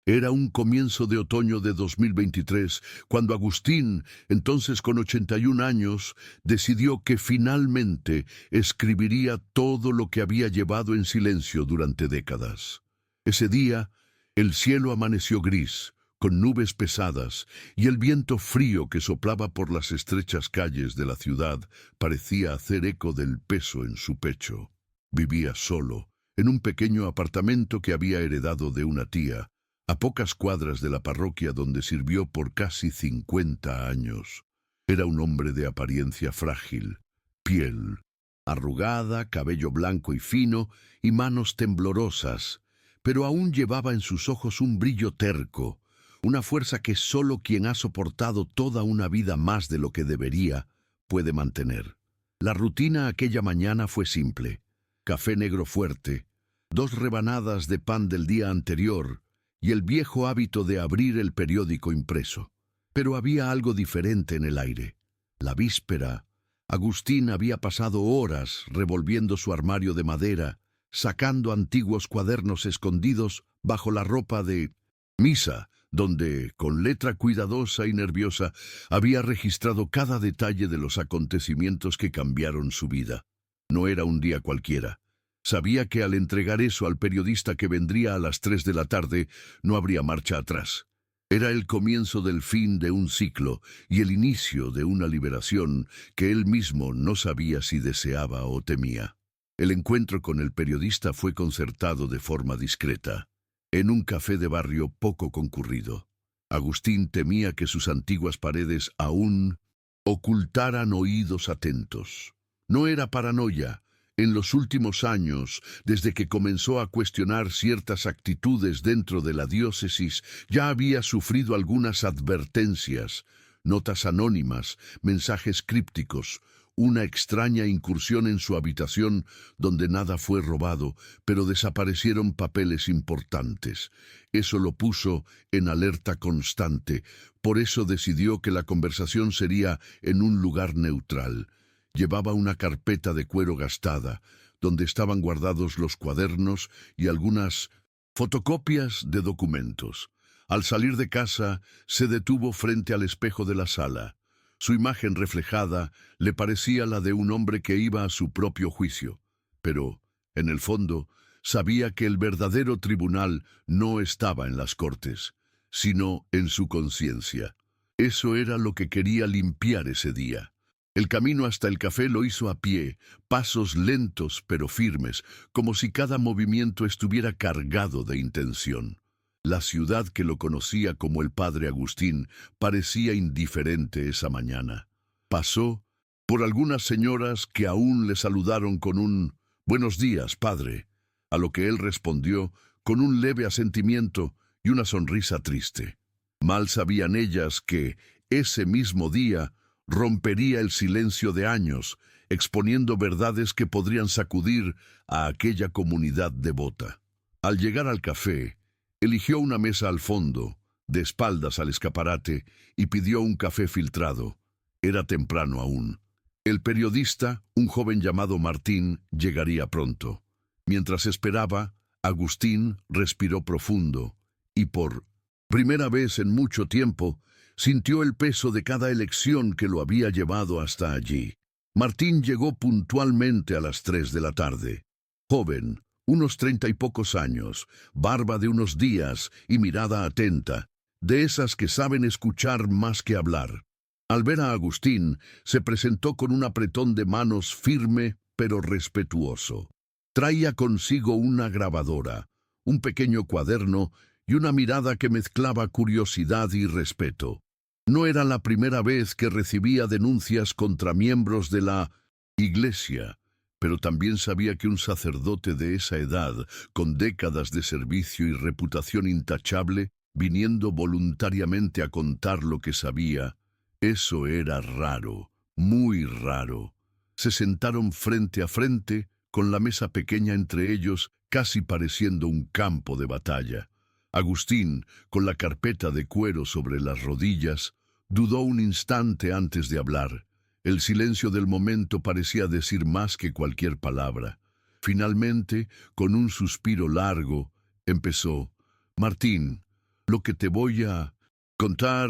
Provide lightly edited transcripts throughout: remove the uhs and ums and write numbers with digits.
Era un comienzo de otoño de 2023, cuando Agustín, entonces con 81 años, decidió que finalmente escribiría todo lo que había llevado en silencio durante décadas. Ese día, el cielo amaneció gris, con nubes pesadas, y el viento frío que soplaba por las estrechas calles de la ciudad parecía hacer eco del peso en su pecho. Vivía solo, en un pequeño apartamento que había heredado de una tía, a pocas cuadras de la parroquia donde sirvió por casi 50 años. Era un hombre de apariencia frágil, piel arrugada, cabello blanco y fino, y manos temblorosas, pero aún llevaba en sus ojos un brillo terco, una fuerza que solo quien ha soportado toda una vida más de lo que debería puede mantener. La rutina aquella mañana fue simple: café negro fuerte, 2 rebanadas de pan del día anterior, y el viejo hábito de abrir el periódico impreso. Pero había algo diferente en el aire. La víspera, Agustín había pasado horas revolviendo su armario de madera, sacando antiguos cuadernos escondidos bajo la ropa de misa, donde, con letra cuidadosa y nerviosa, había registrado cada detalle de los acontecimientos que cambiaron su vida. No era un día cualquiera. Sabía que al entregar eso al periodista que vendría a las 3 de la tarde, no habría marcha atrás. Era el comienzo del fin de un ciclo y el inicio de una liberación que él mismo no sabía si deseaba o temía. El encuentro con el periodista fue concertado de forma discreta, en un café de barrio poco concurrido. Agustín temía que sus antiguas paredes aún ocultaran oídos atentos. No era paranoia. En los últimos años, desde que comenzó a cuestionar ciertas actitudes dentro de la diócesis, ya había sufrido algunas advertencias, notas anónimas, mensajes crípticos, una extraña incursión en su habitación donde nada fue robado, pero desaparecieron papeles importantes. Eso lo puso en alerta constante. Por eso decidió que la conversación sería en un lugar neutral. Llevaba una carpeta de cuero gastada, donde estaban guardados los cuadernos y algunas fotocopias de documentos. Al salir de casa, se detuvo frente al espejo de la sala. Su imagen reflejada le parecía la de un hombre que iba a su propio juicio. Pero, en el fondo, sabía que el verdadero tribunal no estaba en las cortes, sino en su conciencia. Eso era lo que quería limpiar ese día. El camino hasta el café lo hizo a pie, pasos lentos pero firmes, como si cada movimiento estuviera cargado de intención. La ciudad que lo conocía como el padre Agustín parecía indiferente esa mañana. Pasó por algunas señoras que aún le saludaron con un «Buenos días, padre», a lo que él respondió con un leve asentimiento y una sonrisa triste. Mal sabían ellas que, ese mismo día, rompería el silencio de años, exponiendo verdades que podrían sacudir a aquella comunidad devota. Al llegar al café, eligió una mesa al fondo, de espaldas al escaparate, y pidió un café filtrado. Era temprano aún. El periodista, un joven llamado Martín, llegaría pronto. Mientras esperaba, Agustín respiró profundo, y por primera vez en mucho tiempo, sintió el peso de cada elección que lo había llevado hasta allí. Martín llegó puntualmente a las 3 de la tarde. Joven, unos 30 y pocos años, barba de unos días y mirada atenta, de esas que saben escuchar más que hablar. Al ver a Agustín, se presentó con un apretón de manos firme pero respetuoso. Traía consigo una grabadora, un pequeño cuaderno y una mirada que mezclaba curiosidad y respeto. No era la primera vez que recibía denuncias contra miembros de la Iglesia, pero también sabía que un sacerdote de esa edad, con décadas de servicio y reputación intachable, viniendo voluntariamente a contar lo que sabía, eso era raro, muy raro. Se sentaron frente a frente, con la mesa pequeña entre ellos, casi pareciendo un campo de batalla. Agustín, con la carpeta de cuero sobre las rodillas, dudó un instante antes de hablar. El silencio del momento parecía decir más que cualquier palabra. Finalmente, con un suspiro largo, empezó: «Martín, Lo que te voy a contar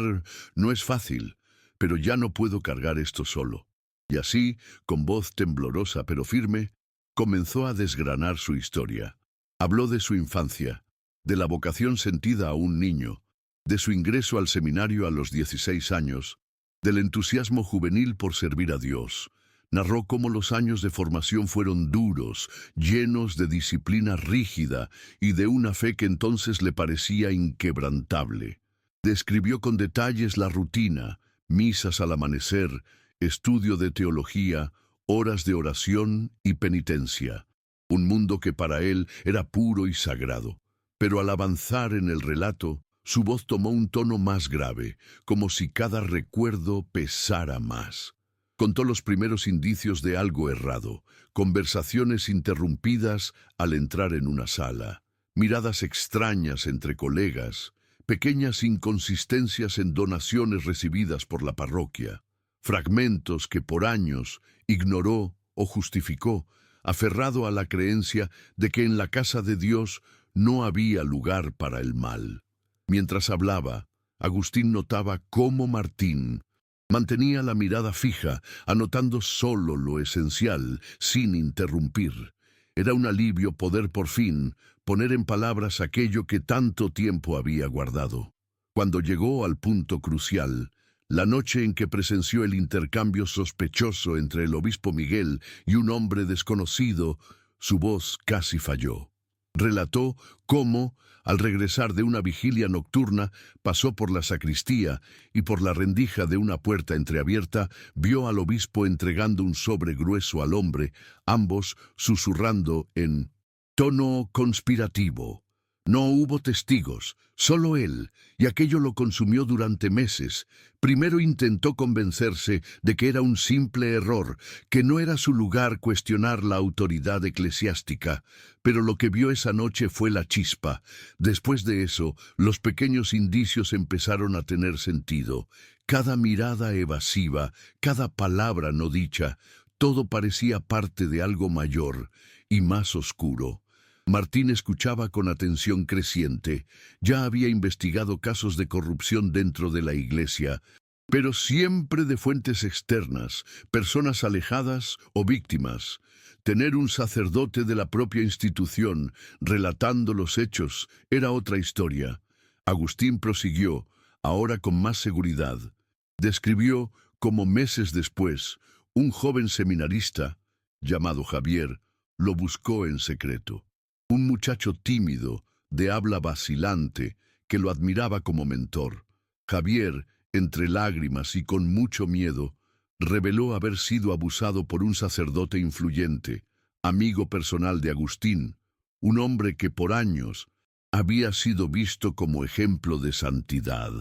no es fácil, pero ya no puedo cargar esto solo. Y así, con voz temblorosa pero firme, comenzó a desgranar su historia. Habló de su infancia, de la vocación sentida a un niño, de su ingreso al seminario a los 16 años, del entusiasmo juvenil por servir a Dios. Narró cómo los años de formación fueron duros, llenos de disciplina rígida y de una fe que entonces le parecía inquebrantable. Describió con detalles la rutina, misas al amanecer, estudio de teología, horas de oración y penitencia. Un mundo que para él era puro y sagrado. Pero al avanzar en el relato, su voz tomó un tono más grave, como si cada recuerdo pesara más. Contó los primeros indicios de algo errado, conversaciones interrumpidas al entrar en una sala, miradas extrañas entre colegas, pequeñas inconsistencias en donaciones recibidas por la parroquia, fragmentos que por años ignoró o justificó, aferrado a la creencia de que en la casa de Dios no había lugar para el mal. Mientras hablaba, Agustín notaba cómo Martín mantenía la mirada fija, anotando solo lo esencial, sin interrumpir. Era un alivio poder por fin poner en palabras aquello que tanto tiempo había guardado. Cuando llegó al punto crucial, la noche en que presenció el intercambio sospechoso entre el obispo Miguel y un hombre desconocido, su voz casi falló. Relató cómo, al regresar de una vigilia nocturna, pasó por la sacristía y por la rendija de una puerta entreabierta vio al obispo entregando un sobre grueso al hombre, ambos susurrando en tono conspirativo. No hubo testigos, solo él, y aquello lo consumió durante meses. Primero intentó convencerse de que era un simple error, que no era su lugar cuestionar la autoridad eclesiástica, pero lo que vio esa noche fue la chispa. Después de eso, los pequeños indicios empezaron a tener sentido. Cada mirada evasiva, cada palabra no dicha, todo parecía parte de algo mayor y más oscuro. Martín escuchaba con atención creciente. Ya había investigado casos de corrupción dentro de la iglesia, pero siempre de fuentes externas, personas alejadas o víctimas. Tener un sacerdote de la propia institución relatando los hechos era otra historia. Agustín prosiguió, ahora con más seguridad. Describió cómo meses después, un joven seminarista, llamado Javier, lo buscó en secreto. Un muchacho tímido, de habla vacilante, que lo admiraba como mentor. Javier, entre lágrimas y con mucho miedo, reveló haber sido abusado por un sacerdote influyente, amigo personal de Agustín, un hombre que por años había sido visto como ejemplo de santidad.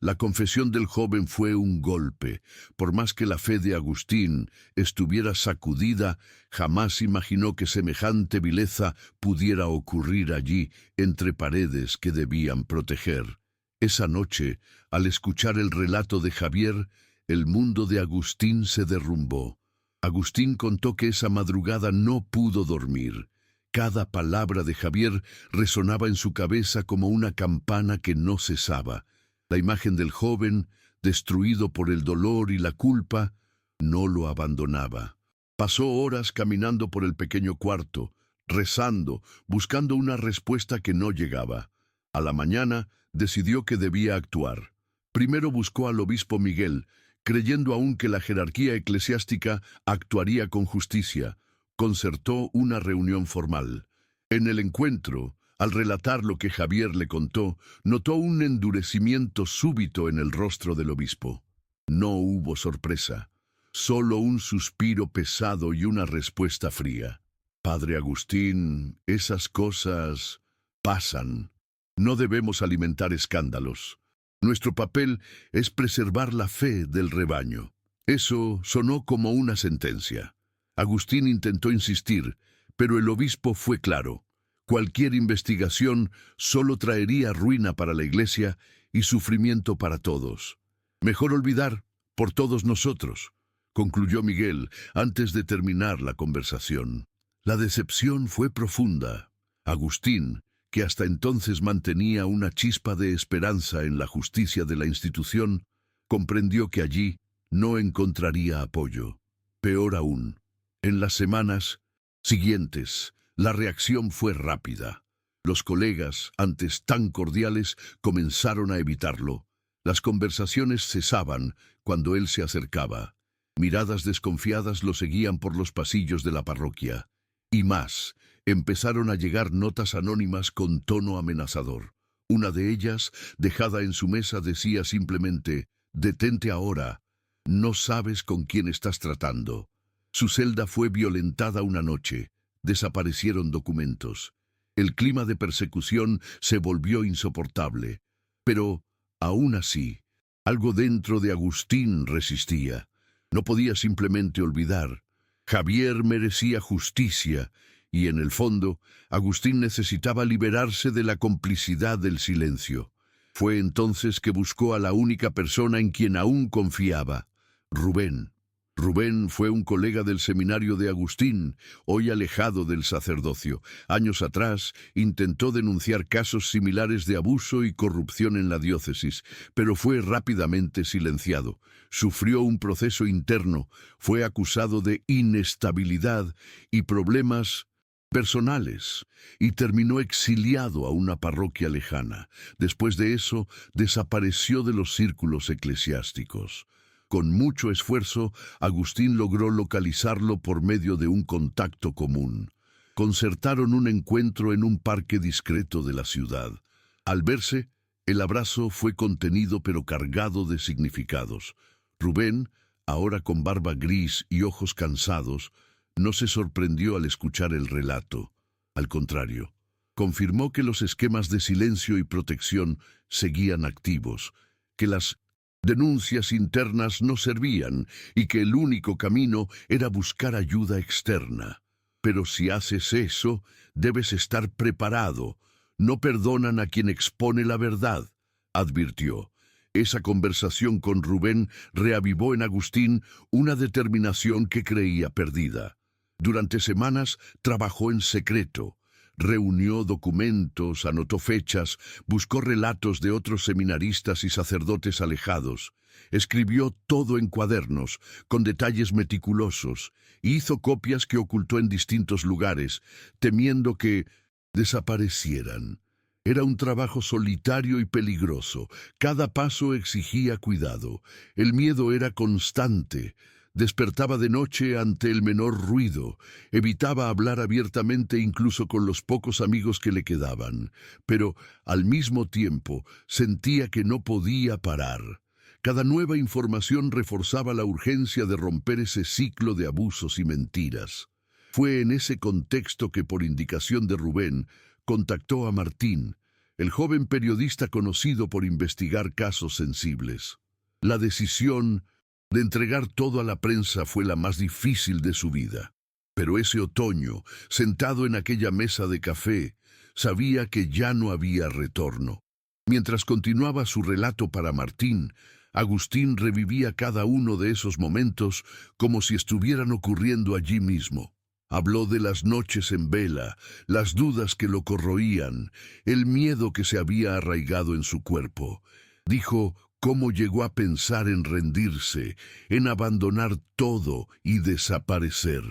La confesión del joven fue un golpe. Por más que la fe de Agustín estuviera sacudida, jamás imaginó que semejante vileza pudiera ocurrir allí, entre paredes que debían proteger. Esa noche, al escuchar el relato de Javier, el mundo de Agustín se derrumbó. Agustín contó que esa madrugada no pudo dormir. Cada palabra de Javier resonaba en su cabeza como una campana que no cesaba. La imagen del joven, destruido por el dolor y la culpa, no lo abandonaba. Pasó horas caminando por el pequeño cuarto, rezando, buscando una respuesta que no llegaba. A la mañana decidió que debía actuar. Primero buscó al obispo Miguel, creyendo aún que la jerarquía eclesiástica actuaría con justicia. Concertó una reunión formal. En el encuentro, al relatar lo que Javier le contó, notó un endurecimiento súbito en el rostro del obispo. No hubo sorpresa, solo un suspiro pesado y una respuesta fría. Padre Agustín, esas cosas pasan. No debemos alimentar escándalos. Nuestro papel es preservar la fe del rebaño. Eso sonó como una sentencia. Agustín intentó insistir, pero el obispo fue claro. Cualquier investigación solo traería ruina para la iglesia y sufrimiento para todos. Mejor olvidar por todos nosotros, concluyó Miguel antes de terminar la conversación. La decepción fue profunda. Agustín, que hasta entonces mantenía una chispa de esperanza en la justicia de la institución, comprendió que allí no encontraría apoyo. Peor aún, en las semanas siguientes, la reacción fue rápida. Los colegas, antes tan cordiales, comenzaron a evitarlo. Las conversaciones cesaban cuando él se acercaba. Miradas desconfiadas lo seguían por los pasillos de la parroquia. Y más, empezaron a llegar notas anónimas con tono amenazador. Una de ellas, dejada en su mesa, decía simplemente: «Detente ahora, no sabes con quién estás tratando». Su celda fue violentada una noche. Desaparecieron documentos. El clima de persecución se volvió insoportable. Pero, aún así, algo dentro de Agustín resistía. No podía simplemente olvidar. Javier merecía justicia, y en el fondo, Agustín necesitaba liberarse de la complicidad del silencio. Fue entonces que buscó a la única persona en quien aún confiaba: Rubén. Rubén fue un colega del seminario de Agustín, hoy alejado del sacerdocio. Años atrás intentó denunciar casos similares de abuso y corrupción en la diócesis, pero fue rápidamente silenciado. Sufrió un proceso interno, fue acusado de inestabilidad y problemas personales, y terminó exiliado a una parroquia lejana. Después de eso, desapareció de los círculos eclesiásticos. Con mucho esfuerzo, Agustín logró localizarlo por medio de un contacto común. Concertaron un encuentro en un parque discreto de la ciudad. Al verse, el abrazo fue contenido pero cargado de significados. Rubén, ahora con barba gris y ojos cansados, no se sorprendió al escuchar el relato. Al contrario, confirmó que los esquemas de silencio y protección seguían activos, que las denuncias internas no servían y que el único camino era buscar ayuda externa. Pero si haces eso, debes estar preparado. No perdonan a quien expone la verdad, advirtió. Esa conversación con Rubén reavivó en Agustín una determinación que creía perdida. Durante semanas trabajó en secreto. Reunió documentos, anotó fechas, buscó relatos de otros seminaristas y sacerdotes alejados. Escribió todo en cuadernos, con detalles meticulosos, y hizo copias que ocultó en distintos lugares, temiendo que desaparecieran. Era un trabajo solitario y peligroso. Cada paso exigía cuidado. El miedo era constante. Despertaba de noche ante el menor ruido, evitaba hablar abiertamente incluso con los pocos amigos que le quedaban, pero al mismo tiempo sentía que no podía parar. Cada nueva información reforzaba la urgencia de romper ese ciclo de abusos y mentiras. Fue en ese contexto que, por indicación de Rubén, contactó a Martín, el joven periodista conocido por investigar casos sensibles. La decisión de entregar todo a la prensa fue la más difícil de su vida. Pero ese otoño, sentado en aquella mesa de café, sabía que ya no había retorno. Mientras continuaba su relato para Martín, Agustín revivía cada uno de esos momentos como si estuvieran ocurriendo allí mismo. Habló de las noches en vela, las dudas que lo corroían, el miedo que se había arraigado en su cuerpo. Dijo cómo llegó a pensar en rendirse, en abandonar todo y desaparecer.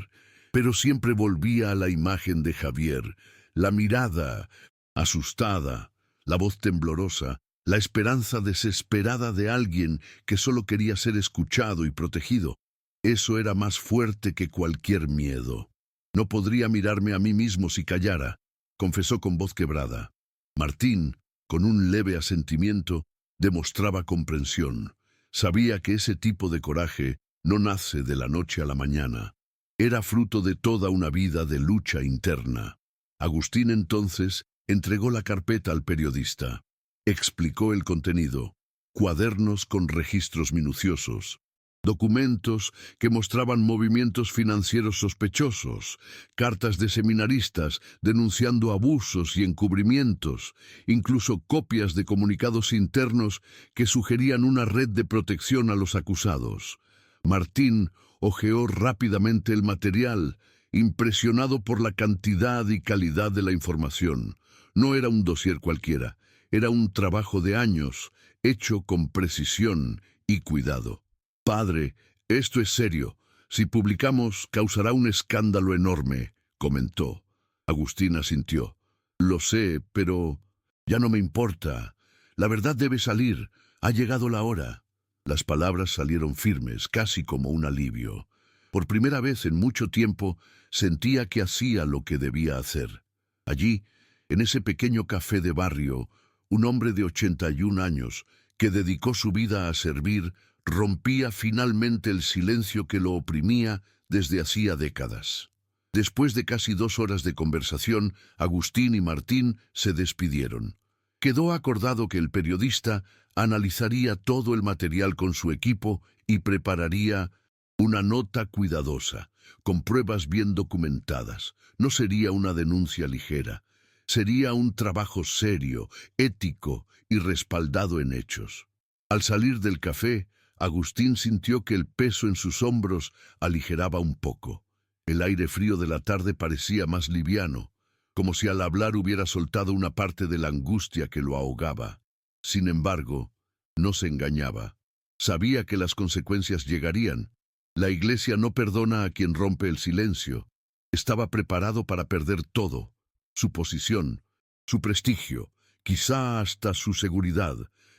Pero siempre volvía a la imagen de Javier, la mirada asustada, la voz temblorosa, la esperanza desesperada de alguien que solo quería ser escuchado y protegido. Eso era más fuerte que cualquier miedo. No podría mirarme a mí mismo si callara, confesó con voz quebrada. Martín, con un leve asentimiento, demostraba comprensión. Sabía que ese tipo de coraje no nace de la noche a la mañana. Era fruto de toda una vida de lucha interna. Agustín entonces entregó la carpeta al periodista. Explicó el contenido: cuadernos con registros minuciosos, documentos que mostraban movimientos financieros sospechosos, cartas de seminaristas denunciando abusos y encubrimientos, incluso copias de comunicados internos que sugerían una red de protección a los acusados. Martín hojeó rápidamente el material, impresionado por la cantidad y calidad de la información. No era un dossier cualquiera, era un trabajo de años, hecho con precisión y cuidado. Padre, esto es serio. Si publicamos, causará un escándalo enorme, comentó. Agustín asintió. Lo sé, pero ya no me importa. La verdad debe salir. Ha llegado la hora. Las palabras salieron firmes, casi como un alivio. Por primera vez en mucho tiempo, sentía que hacía lo que debía hacer. Allí, en ese pequeño café de barrio, un hombre de 81 años, que dedicó su vida a servir, rompía finalmente el silencio que lo oprimía desde hacía décadas. Después de casi 2 horas de conversación, Agustín y Martín se despidieron. Quedó acordado que el periodista analizaría todo el material con su equipo y prepararía una nota cuidadosa, con pruebas bien documentadas. No sería una denuncia ligera. Sería un trabajo serio, ético y respaldado en hechos. Al salir del café, Agustín sintió que el peso en sus hombros aligeraba un poco. El aire frío de la tarde parecía más liviano, como si al hablar hubiera soltado una parte de la angustia que lo ahogaba. Sin embargo, no se engañaba. Sabía que las consecuencias llegarían. La Iglesia no perdona a quien rompe el silencio. Estaba preparado para perder todo: su posición, su prestigio, quizá hasta su seguridad,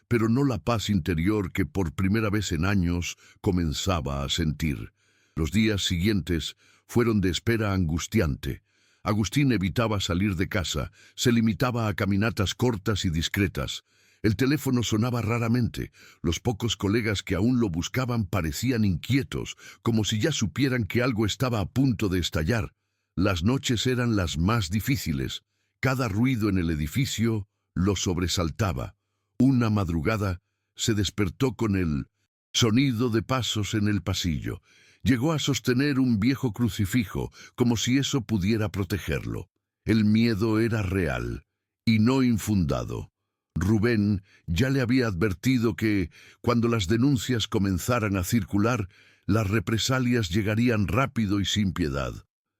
pero no la paz interior que por primera vez en años comenzaba a sentir. Los días siguientes fueron de espera angustiante. Agustín evitaba salir de casa, se limitaba a caminatas cortas y discretas. El teléfono sonaba raramente. Los pocos colegas que aún lo buscaban parecían inquietos, como si ya supieran que algo estaba a punto de estallar. Las noches eran las más difíciles. Cada ruido en el edificio lo sobresaltaba. Una madrugada se despertó con el sonido de pasos en el pasillo. Llegó a sostener un viejo crucifijo, como si eso pudiera protegerlo. El miedo era real y no infundado. Rubén ya le había advertido que, cuando las denuncias comenzaran a circular, las represalias llegarían rápido y sin piedad.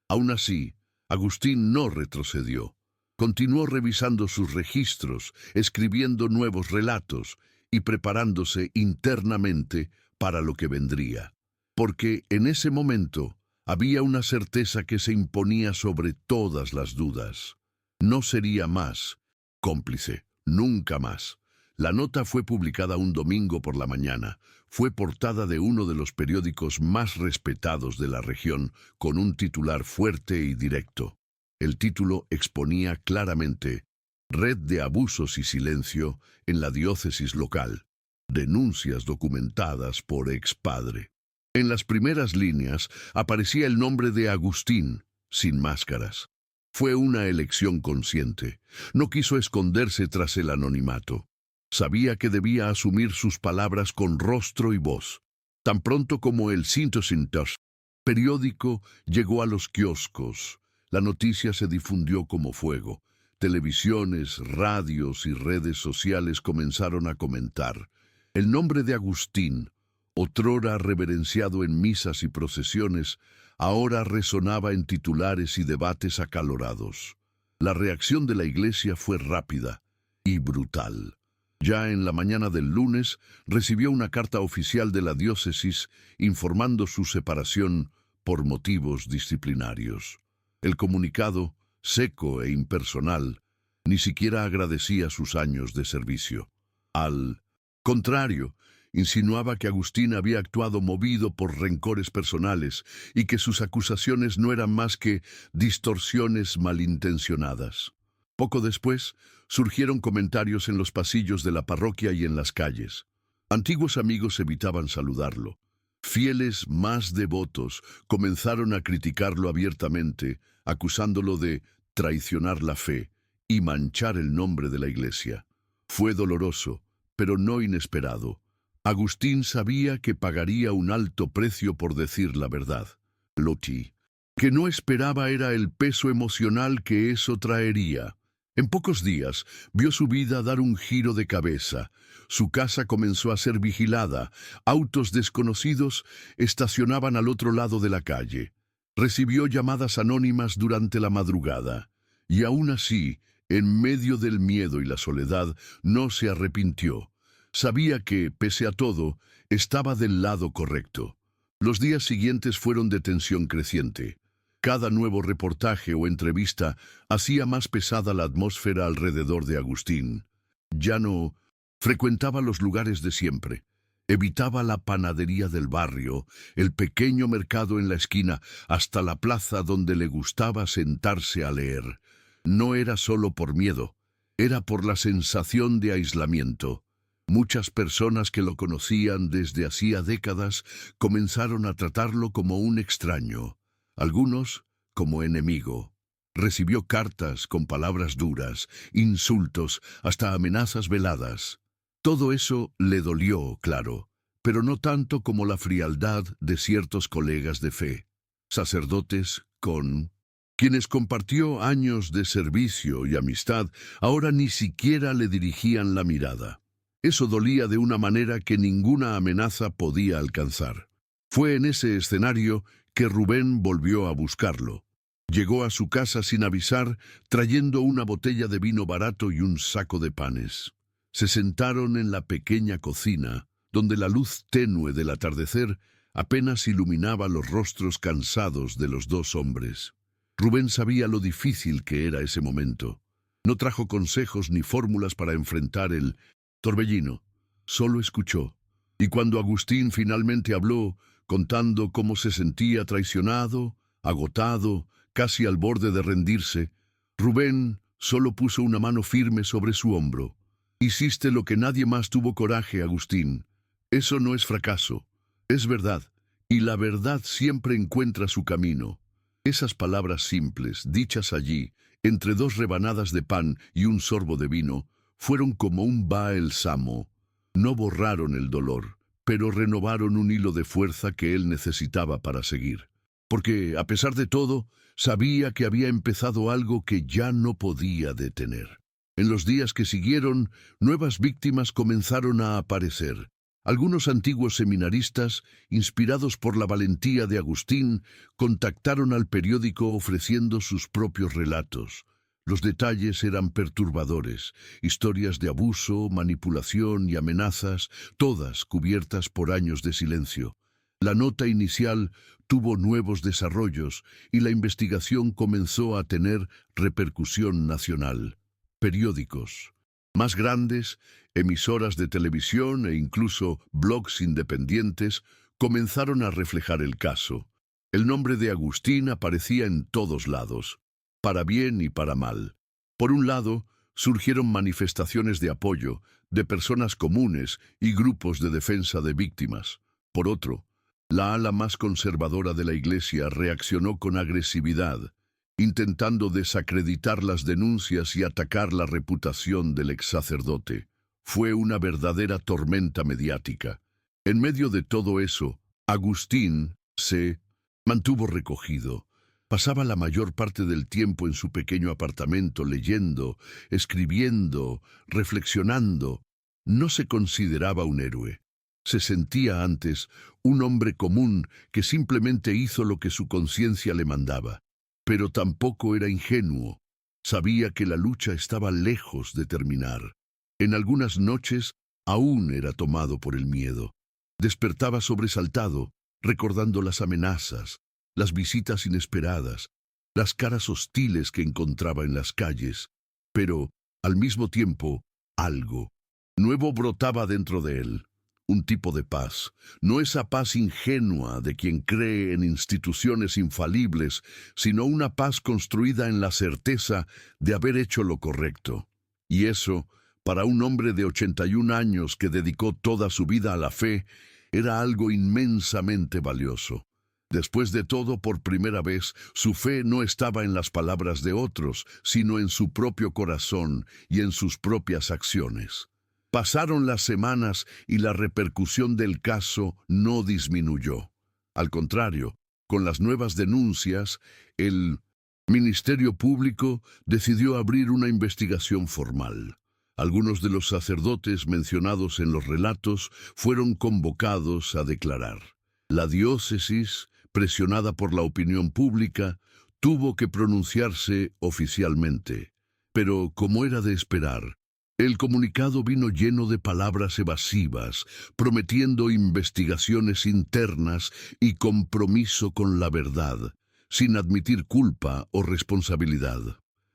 Aún así, Agustín no retrocedió. Continuó revisando sus registros, escribiendo nuevos relatos y preparándose internamente para lo que vendría. Porque en ese momento había una certeza que se imponía sobre todas las dudas. No sería más cómplice, nunca más. La nota fue publicada un domingo por la mañana. Fue portada de uno de los periódicos más respetados de la región, con un titular fuerte y directo. El título exponía claramente: Red de abusos y silencio en la diócesis local. Denuncias documentadas por expadre. En las primeras líneas aparecía el nombre de Agustín, sin máscaras. Fue una elección consciente. No quiso esconderse tras el anonimato. Sabía que debía asumir sus palabras con rostro y voz. Tan pronto como el Sintosintos periódico llegó a los kioscos, la noticia se difundió como fuego. Televisiones, radios y redes sociales comenzaron a comentar. El nombre de Agustín, otrora reverenciado en misas y procesiones, ahora resonaba en titulares y debates acalorados. La reacción de la Iglesia fue rápida y brutal. Ya en la mañana del lunes recibió una carta oficial de la diócesis informando su separación por motivos disciplinarios. El comunicado, seco e impersonal, ni siquiera agradecía sus años de servicio. Al contrario, insinuaba que Agustín había actuado movido por rencores personales y que sus acusaciones no eran más que distorsiones malintencionadas. Poco después, surgieron comentarios en los pasillos de la parroquia y en las calles. Antiguos amigos evitaban saludarlo. Fieles más devotos comenzaron a criticarlo abiertamente, acusándolo de traicionar la fe y manchar el nombre de la Iglesia. Fue doloroso, pero no inesperado. Agustín sabía que pagaría un alto precio por decir la verdad. Lo que no esperaba era el peso emocional que eso traería. En pocos días vio su vida dar un giro de cabeza. Su casa comenzó a ser vigilada. Autos desconocidos estacionaban al otro lado de la calle. Recibió llamadas anónimas durante la madrugada. Y aún así, En medio del miedo y la soledad, no se arrepintió. Sabía que, pese a todo, estaba del lado correcto. Los días siguientes fueron de tensión creciente. Cada nuevo reportaje o entrevista hacía más pesada la atmósfera alrededor de Agustín. Ya no frecuentaba los lugares de siempre. Evitaba la panadería del barrio, el pequeño mercado en la esquina, hasta la plaza donde le gustaba sentarse a leer. No era solo por miedo, era por la sensación de aislamiento. Muchas personas que lo conocían desde hacía décadas comenzaron a tratarlo como un extraño, algunos como enemigo. Recibió cartas con palabras duras, insultos, hasta amenazas veladas. Todo eso le dolió, claro, pero no tanto como la frialdad de ciertos colegas de fe, sacerdotes con quienes compartió años de servicio y amistad, ahora ni siquiera le dirigían la mirada. Eso dolía de una manera que ninguna amenaza podía alcanzar. Fue en ese escenario que Rubén volvió a buscarlo. Llegó a su casa sin avisar, trayendo una botella de vino barato y un saco de panes. Se sentaron en la pequeña cocina, donde la luz tenue del atardecer apenas iluminaba los rostros cansados de los dos hombres. Rubén sabía lo difícil que era ese momento. No trajo consejos ni fórmulas para enfrentar el torbellino. Solo escuchó. Y cuando Agustín finalmente habló, contando cómo se sentía traicionado, agotado, casi al borde de rendirse, Rubén solo puso una mano firme sobre su hombro. Hiciste lo que nadie más tuvo coraje, Agustín. Eso no es fracaso, es verdad, y la verdad siempre encuentra su camino. Esas palabras simples, dichas allí, entre dos rebanadas de pan y un sorbo de vino, fueron como un bálsamo. No borraron el dolor, pero renovaron un hilo de fuerza que él necesitaba para seguir. Porque, a pesar de todo, sabía que había empezado algo que ya no podía detener. En los días que siguieron, nuevas víctimas comenzaron a aparecer. Algunos antiguos seminaristas, inspirados por la valentía de Agustín, contactaron al periódico ofreciendo sus propios relatos. Los detalles eran perturbadores, historias de abuso, manipulación y amenazas, todas cubiertas por años de silencio. La nota inicial tuvo nuevos desarrollos y la investigación comenzó a tener repercusión nacional. Periódicos más grandes, emisoras de televisión e incluso blogs independientes comenzaron a reflejar el caso. El nombre de Agustín aparecía en todos lados, para bien y para mal. Por un lado, surgieron manifestaciones de apoyo de personas comunes y grupos de defensa de víctimas. Por otro, la ala más conservadora de la Iglesia reaccionó con agresividad, intentando desacreditar las denuncias y atacar la reputación del ex sacerdote. Fue una verdadera tormenta mediática. En medio de todo eso, Agustín se mantuvo recogido. Pasaba la mayor parte del tiempo en su pequeño apartamento leyendo, escribiendo, reflexionando. No se consideraba un héroe. Se sentía antes un hombre común que simplemente hizo lo que su conciencia le mandaba. Pero tampoco era ingenuo. Sabía que la lucha estaba lejos de terminar. En algunas noches aún era tomado por el miedo. Despertaba sobresaltado, recordando las amenazas, las visitas inesperadas, las caras hostiles que encontraba en las calles. Pero, al mismo tiempo, algo nuevo brotaba dentro de él. Un tipo de paz, no esa paz ingenua de quien cree en instituciones infalibles, sino una paz construida en la certeza de haber hecho lo correcto. Y eso, para un hombre de 81 años que dedicó toda su vida a la fe, era algo inmensamente valioso. Después de todo, por primera vez, su fe no estaba en las palabras de otros, sino en su propio corazón y en sus propias acciones. Pasaron las semanas y la repercusión del caso no disminuyó. Al contrario, con las nuevas denuncias, el Ministerio Público decidió abrir una investigación formal. Algunos de los sacerdotes mencionados en los relatos fueron convocados a declarar. La diócesis, presionada por la opinión pública, tuvo que pronunciarse oficialmente. Pero, como era de esperar, el comunicado vino lleno de palabras evasivas, prometiendo investigaciones internas y compromiso con la verdad, sin admitir culpa o responsabilidad.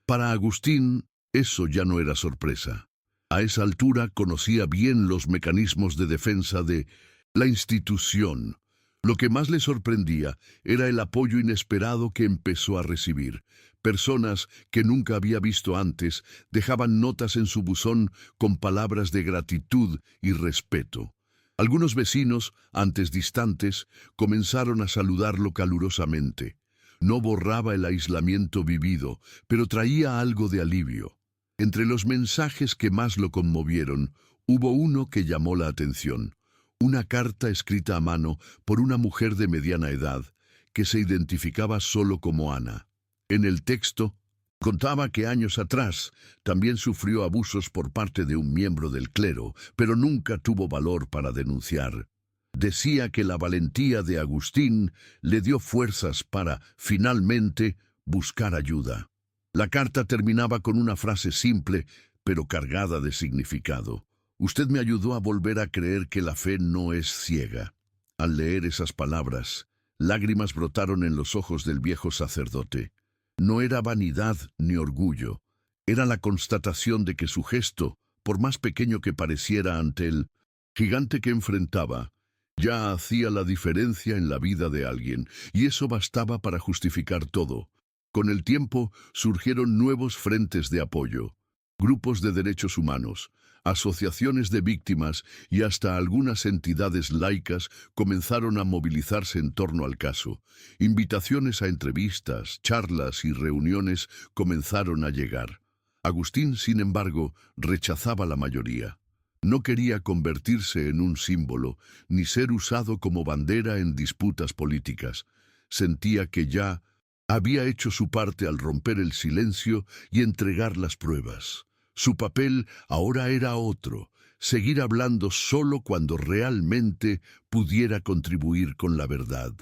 Para Agustín, eso ya no era sorpresa. A esa altura conocía bien los mecanismos de defensa de la institución. Lo que más le sorprendía era el apoyo inesperado que empezó a recibir. Personas que nunca había visto antes dejaban notas en su buzón con palabras de gratitud y respeto. Algunos vecinos, antes distantes, comenzaron a saludarlo calurosamente. No borraba el aislamiento vivido, pero traía algo de alivio. Entre los mensajes que más lo conmovieron, hubo uno que llamó la atención. Una carta escrita a mano por una mujer de mediana edad, que se identificaba solo como Ana. En el texto, contaba que años atrás también sufrió abusos por parte de un miembro del clero, pero nunca tuvo valor para denunciar. Decía que la valentía de Agustín le dio fuerzas para, finalmente, buscar ayuda. La carta terminaba con una frase simple, pero cargada de significado. Usted me ayudó a volver a creer que la fe no es ciega. Al leer esas palabras, lágrimas brotaron en los ojos del viejo sacerdote. No era vanidad ni orgullo, era la constatación de que su gesto, por más pequeño que pareciera ante el gigante que enfrentaba, ya hacía la diferencia en la vida de alguien, y eso bastaba para justificar todo. Con el tiempo surgieron nuevos frentes de apoyo, grupos de derechos humanos, asociaciones de víctimas y hasta algunas entidades laicas comenzaron a movilizarse en torno al caso. Invitaciones a entrevistas, charlas y reuniones comenzaron a llegar. Agustín, sin embargo, rechazaba la mayoría. No quería convertirse en un símbolo, ni ser usado como bandera en disputas políticas. Sentía que ya había hecho su parte al romper el silencio y entregar las pruebas. Su papel ahora era otro, seguir hablando solo cuando realmente pudiera contribuir con la verdad.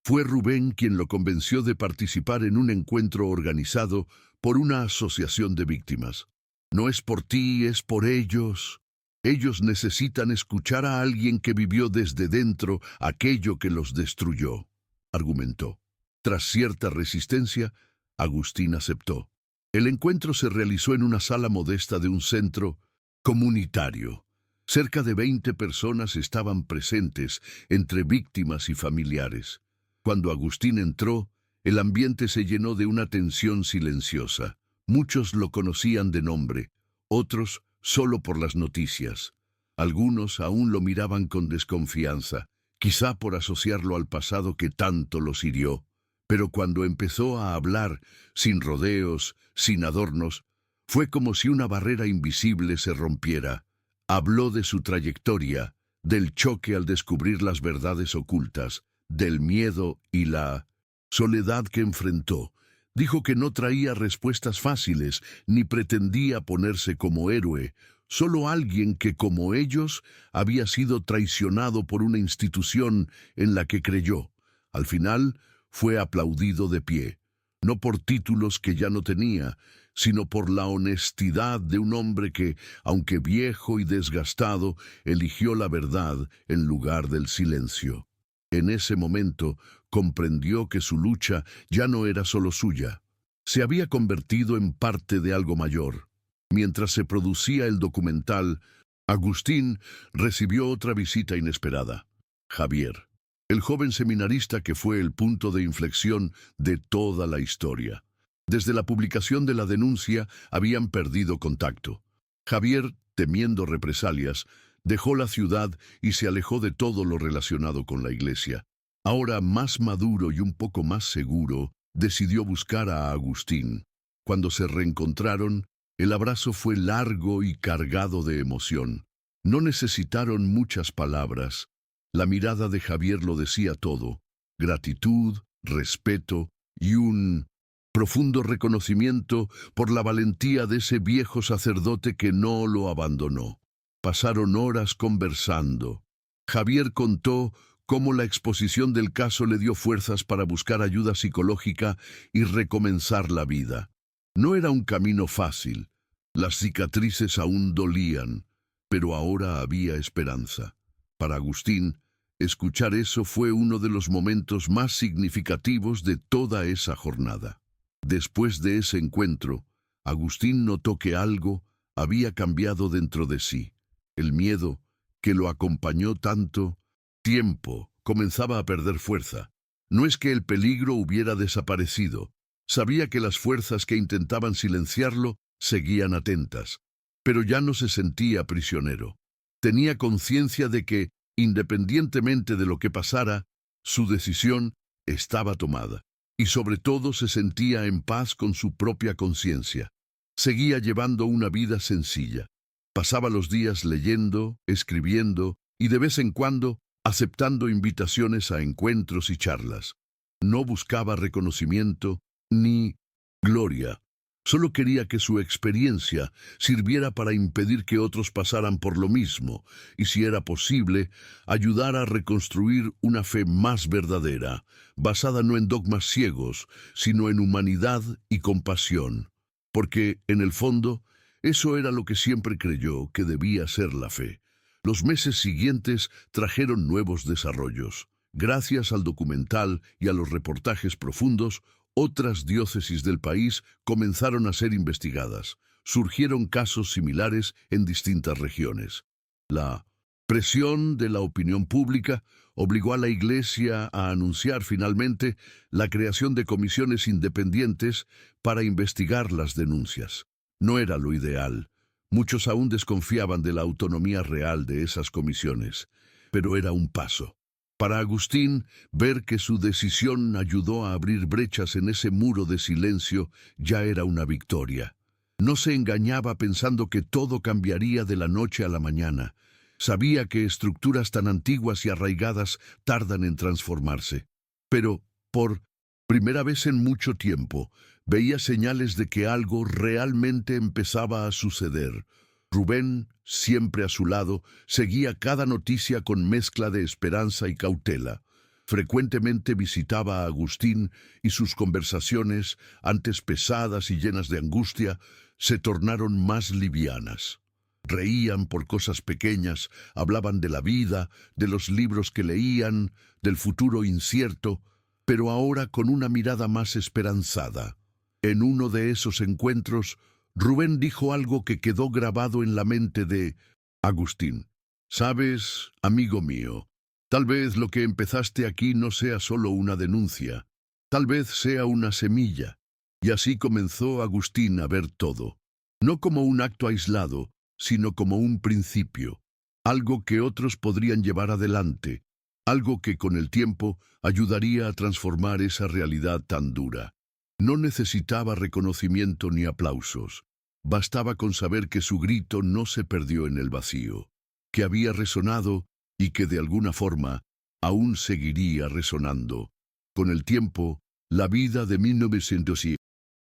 Fue Rubén quien lo convenció de participar en un encuentro organizado por una asociación de víctimas. No es por ti, es por ellos. Ellos necesitan escuchar a alguien que vivió desde dentro aquello que los destruyó, argumentó. Tras cierta resistencia, Agustín aceptó. El encuentro se realizó en una sala modesta de un centro comunitario. Cerca de 20 personas estaban presentes, entre víctimas y familiares. Cuando Agustín entró, el ambiente se llenó de una tensión silenciosa. Muchos lo conocían de nombre, otros solo por las noticias. Algunos aún lo miraban con desconfianza, quizá por asociarlo al pasado que tanto los hirió. Pero cuando empezó a hablar, sin rodeos, sin adornos, fue como si una barrera invisible se rompiera. Habló de su trayectoria, del choque al descubrir las verdades ocultas, del miedo y la soledad que enfrentó. Dijo que no traía respuestas fáciles, ni pretendía ponerse como héroe, solo alguien que, como ellos, había sido traicionado por una institución en la que creyó. Al final, fue aplaudido de pie, no por títulos que ya no tenía, sino por la honestidad de un hombre que, aunque viejo y desgastado, eligió la verdad en lugar del silencio. En ese momento comprendió que su lucha ya no era solo suya. Se había convertido en parte de algo mayor. Mientras se producía el documental, Agustín recibió otra visita inesperada. Javier, el joven seminarista que fue el punto de inflexión de toda la historia. Desde la publicación de la denuncia habían perdido contacto. Javier, temiendo represalias, dejó la ciudad y se alejó de todo lo relacionado con la iglesia. Ahora, más maduro y un poco más seguro, decidió buscar a Agustín. Cuando se reencontraron, el abrazo fue largo y cargado de emoción. No necesitaron muchas palabras. La mirada de Javier lo decía todo: gratitud, respeto y un profundo reconocimiento por la valentía de ese viejo sacerdote que no lo abandonó. Pasaron horas conversando. Javier contó cómo la exposición del caso le dio fuerzas para buscar ayuda psicológica y recomenzar la vida. No era un camino fácil, Las cicatrices aún dolían, pero ahora había esperanza. Para Agustín, escuchar eso fue uno de los momentos más significativos de toda esa jornada. Después de ese encuentro, Agustín notó que algo había cambiado dentro de sí. El miedo, que lo acompañó tanto tiempo, comenzaba a perder fuerza. No es que el peligro hubiera desaparecido. Sabía que las fuerzas que intentaban silenciarlo seguían atentas, pero ya no se sentía prisionero. Tenía conciencia de que, independientemente de lo que pasara, su decisión estaba tomada, y sobre todo se sentía en paz con su propia conciencia. Seguía llevando una vida sencilla. Pasaba los días leyendo, escribiendo y de vez en cuando aceptando invitaciones a encuentros y charlas. No buscaba reconocimiento ni gloria. Solo quería que su experiencia sirviera para impedir que otros pasaran por lo mismo y, si era posible, ayudar a reconstruir una fe más verdadera, basada no en dogmas ciegos, sino en humanidad y compasión. Porque, en el fondo, eso era lo que siempre creyó que debía ser la fe. Los meses siguientes trajeron nuevos desarrollos. Gracias al documental y a los reportajes profundos, otras diócesis del país comenzaron a ser investigadas. Surgieron casos similares en distintas regiones. La presión de la opinión pública obligó a la Iglesia a anunciar finalmente la creación de comisiones independientes para investigar las denuncias. No era lo ideal. Muchos aún desconfiaban de la autonomía real de esas comisiones, pero era un paso. Para Agustín, ver que su decisión ayudó a abrir brechas en ese muro de silencio ya era una victoria. No se engañaba pensando que todo cambiaría de la noche a la mañana. Sabía que estructuras tan antiguas y arraigadas tardan en transformarse. Pero, por primera vez en mucho tiempo, veía señales de que algo realmente empezaba a suceder. Rubén, siempre a su lado, seguía cada noticia con mezcla de esperanza y cautela. Frecuentemente visitaba a Agustín y sus conversaciones, antes pesadas y llenas de angustia, se tornaron más livianas. Reían por cosas pequeñas, hablaban de la vida, de los libros que leían, del futuro incierto, pero ahora con una mirada más esperanzada. En uno de esos encuentros, Rubén dijo algo que quedó grabado en la mente de Agustín. «Sabes, amigo mío, tal vez lo que empezaste aquí no sea solo una denuncia, tal vez sea una semilla». Y así comenzó Agustín a ver todo, no como un acto aislado, sino como un principio, algo que otros podrían llevar adelante, algo que con el tiempo ayudaría a transformar esa realidad tan dura. No necesitaba reconocimiento ni aplausos. Bastaba con saber que su grito no se perdió en el vacío, que había resonado y que de alguna forma aún seguiría resonando. Con el tiempo, la vida de 1900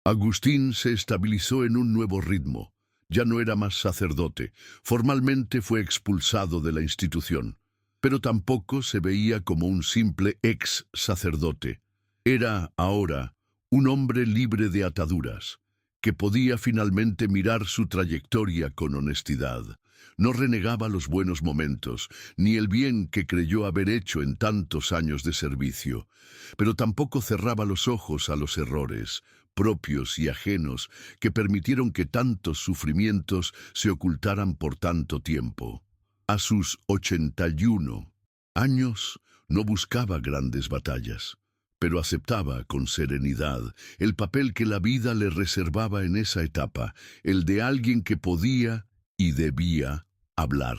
Agustín se estabilizó en un nuevo ritmo. Ya no era más sacerdote. Formalmente fue expulsado de la institución, pero tampoco se veía como un simple ex-sacerdote. Era, ahora, un hombre libre de ataduras, que podía finalmente mirar su trayectoria con honestidad. No renegaba los buenos momentos, ni el bien que creyó haber hecho en tantos años de servicio, pero tampoco cerraba los ojos a los errores, propios y ajenos, que permitieron que tantos sufrimientos se ocultaran por tanto tiempo. A sus 81 años no buscaba grandes batallas, pero aceptaba con serenidad el papel que la vida le reservaba en esa etapa, el de alguien que podía y debía hablar.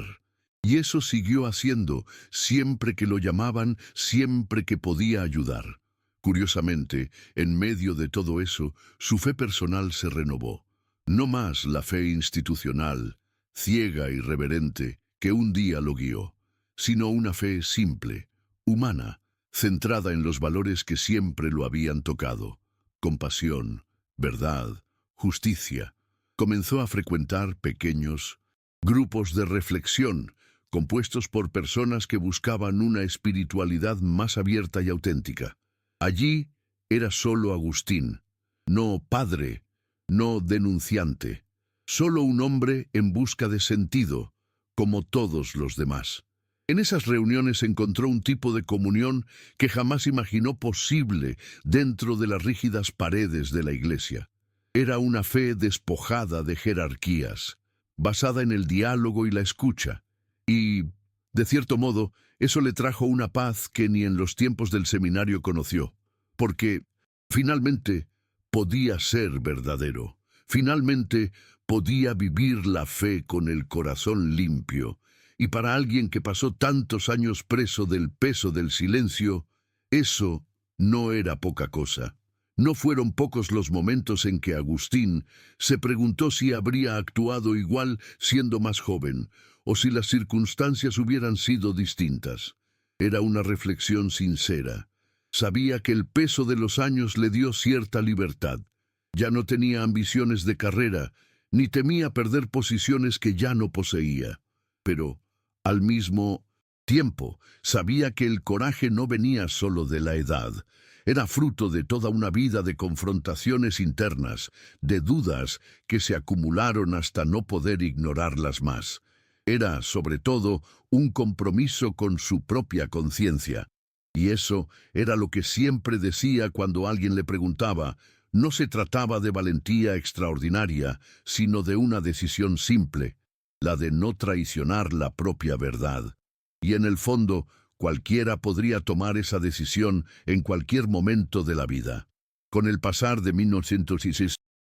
Y eso siguió haciendo, siempre que lo llamaban, siempre que podía ayudar. Curiosamente, en medio de todo eso, su fe personal se renovó. No más la fe institucional, ciega y reverente, que un día lo guió, sino una fe simple, humana, centrada en los valores que siempre lo habían tocado: compasión, verdad, justicia. Comenzó a frecuentar pequeños grupos de reflexión, compuestos por personas que buscaban una espiritualidad más abierta y auténtica. Allí era solo Agustín, no padre, no denunciante, solo un hombre en busca de sentido, como todos los demás. En esas reuniones encontró un tipo de comunión que jamás imaginó posible dentro de las rígidas paredes de la iglesia. Era una fe despojada de jerarquías, basada en el diálogo y la escucha. Y, de cierto modo, eso le trajo una paz que ni en los tiempos del seminario conoció, porque, finalmente, podía ser verdadero. Finalmente, podía vivir la fe con el corazón limpio. Y para alguien que pasó tantos años preso del peso del silencio, eso no era poca cosa. No fueron pocos los momentos en que Agustín se preguntó si habría actuado igual siendo más joven, o si las circunstancias hubieran sido distintas. Era una reflexión sincera. Sabía que el peso de los años le dio cierta libertad. Ya no tenía ambiciones de carrera, ni temía perder posiciones que ya no poseía. Pero, al mismo tiempo, sabía que el coraje no venía solo de la edad. Era fruto de toda una vida de confrontaciones internas, de dudas que se acumularon hasta no poder ignorarlas más. Era, sobre todo, un compromiso con su propia conciencia. Y eso era lo que siempre decía cuando alguien le preguntaba. No se trataba de valentía extraordinaria, sino de una decisión simple, la de no traicionar la propia verdad. Y en el fondo, cualquiera podría tomar esa decisión en cualquier momento de la vida. Con el pasar de 1906,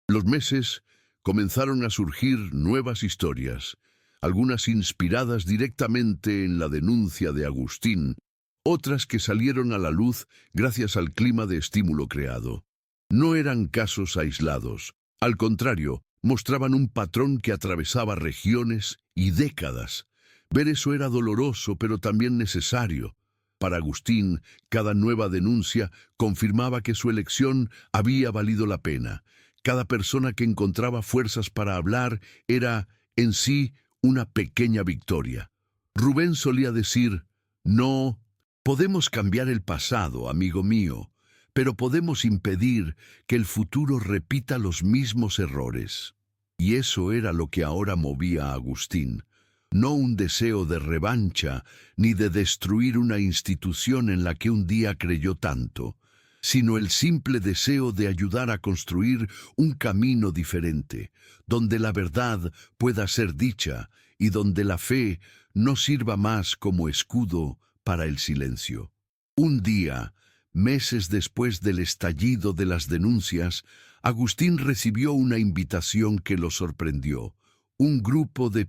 los meses comenzaron a surgir nuevas historias, algunas inspiradas directamente en la denuncia de Agustín, otras que salieron a la luz gracias al clima de estímulo creado. No eran casos aislados, al contrario, mostraban un patrón que atravesaba regiones y décadas. Ver eso era doloroso, pero también necesario. Para Agustín, cada nueva denuncia confirmaba que su elección había valido la pena. Cada persona que encontraba fuerzas para hablar era, en sí, una pequeña victoria. Rubén solía decir, no podemos cambiar el pasado, amigo mío, pero podemos impedir que el futuro repita los mismos errores. Y eso era lo que ahora movía a Agustín. No un deseo de revancha, ni de destruir una institución en la que un día creyó tanto, sino el simple deseo de ayudar a construir un camino diferente, donde la verdad pueda ser dicha y donde la fe no sirva más como escudo para el silencio. Un día, meses después del estallido de las denuncias, Agustín recibió una invitación que lo sorprendió. Un grupo de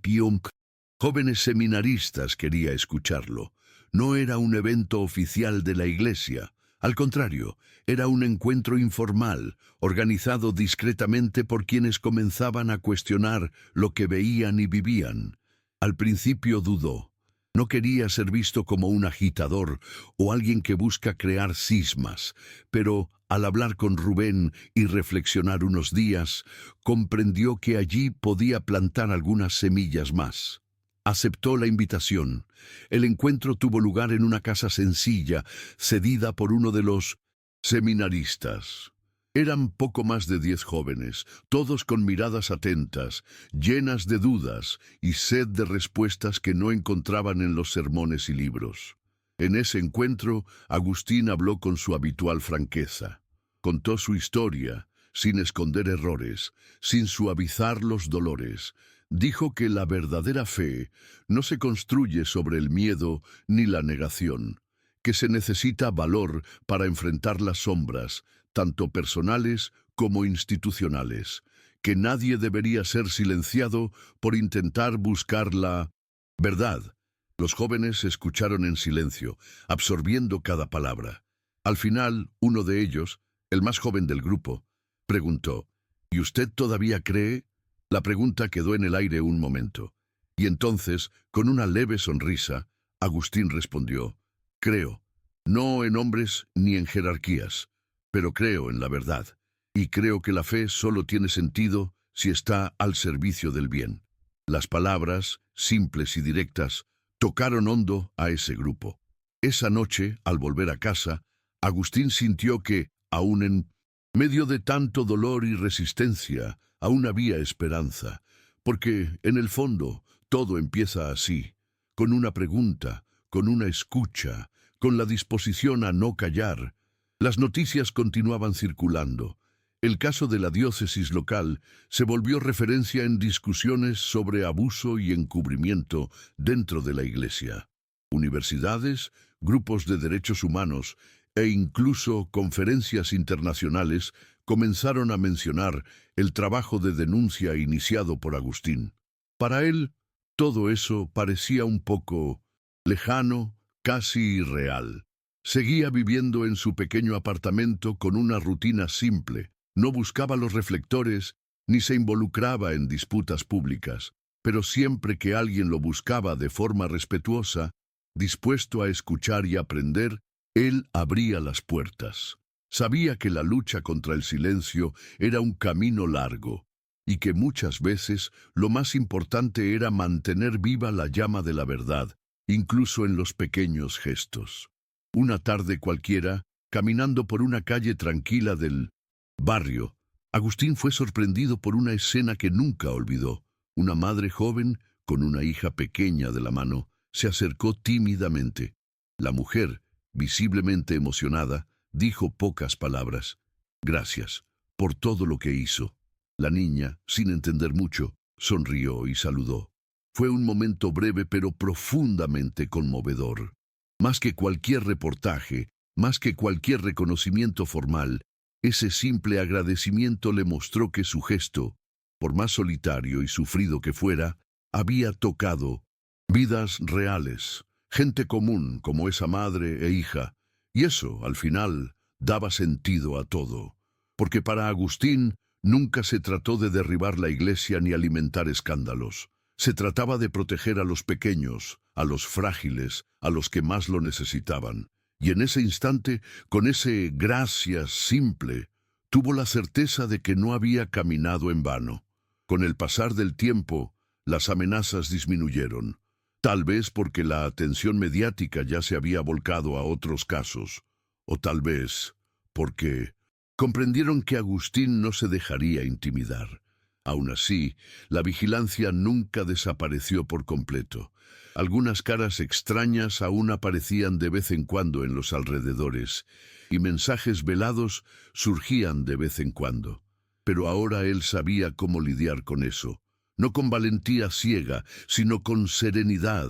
jóvenes seminaristas quería escucharlo. No era un evento oficial de la iglesia. Al contrario, era un encuentro informal, organizado discretamente por quienes comenzaban a cuestionar lo que veían y vivían. Al principio dudó. No quería ser visto como un agitador o alguien que busca crear cismas, pero al hablar con Rubén y reflexionar unos días, comprendió que allí podía plantar algunas semillas más. Aceptó la invitación. El encuentro tuvo lugar en una casa sencilla, cedida por uno de los seminaristas. Eran poco más de 10 jóvenes, todos con miradas atentas, llenas de dudas y sed de respuestas que no encontraban en los sermones y libros. En ese encuentro, Agustín habló con su habitual franqueza. Contó su historia, sin esconder errores, sin suavizar los dolores. Dijo que la verdadera fe no se construye sobre el miedo ni la negación, que se necesita valor para enfrentar las sombras, tanto personales como institucionales, que nadie debería ser silenciado por intentar buscar la verdad. Los jóvenes escucharon en silencio, absorbiendo cada palabra. Al final, uno de ellos, el más joven del grupo, preguntó, ¿y usted todavía cree? La pregunta quedó en el aire un momento. Y entonces, con una leve sonrisa, Agustín respondió, creo, no en hombres ni en jerarquías, pero creo en la verdad, y creo que la fe solo tiene sentido si está al servicio del bien. Las palabras, simples y directas, tocaron hondo a ese grupo. Esa noche, al volver a casa, Agustín sintió que, aun en medio de tanto dolor y resistencia, aún había esperanza. Porque, en el fondo, todo empieza así, con una pregunta, con una escucha, con la disposición a no callar. Las noticias continuaban circulando. El caso de la diócesis local se volvió referencia en discusiones sobre abuso y encubrimiento dentro de la Iglesia. Universidades, grupos de derechos humanos e incluso conferencias internacionales comenzaron a mencionar el trabajo de denuncia iniciado por Agustín. Para él, todo eso parecía un poco lejano, casi irreal. Seguía viviendo en su pequeño apartamento con una rutina simple. No buscaba los reflectores ni se involucraba en disputas públicas, pero siempre que alguien lo buscaba de forma respetuosa, dispuesto a escuchar y aprender, él abría las puertas. Sabía que la lucha contra el silencio era un camino largo y que muchas veces lo más importante era mantener viva la llama de la verdad, incluso en los pequeños gestos. Una tarde cualquiera, caminando por una calle tranquila del barrio, Agustín fue sorprendido por una escena que nunca olvidó. Una madre joven, con una hija pequeña de la mano, se acercó tímidamente. La mujer, visiblemente emocionada, dijo pocas palabras. «Gracias por todo lo que hizo». La niña, sin entender mucho, sonrió y saludó. Fue un momento breve pero profundamente conmovedor. Más que cualquier reportaje, más que cualquier reconocimiento formal, ese simple agradecimiento le mostró que su gesto, por más solitario y sufrido que fuera, había tocado vidas reales, gente común como esa madre e hija, y eso, al final, daba sentido a todo. Porque para Agustín nunca se trató de derribar la Iglesia ni alimentar escándalos. Se trataba de proteger a los pequeños, a los frágiles, a los que más lo necesitaban. Y en ese instante, con ese gracias simple, tuvo la certeza de que no había caminado en vano. Con el pasar del tiempo, las amenazas disminuyeron, tal vez porque la atención mediática ya se había volcado a otros casos, o tal vez porque comprendieron que Agustín no se dejaría intimidar. Aún así, la vigilancia nunca desapareció por completo. Algunas caras extrañas aún aparecían de vez en cuando en los alrededores, y mensajes velados surgían de vez en cuando. Pero ahora él sabía cómo lidiar con eso, no con valentía ciega, sino con serenidad.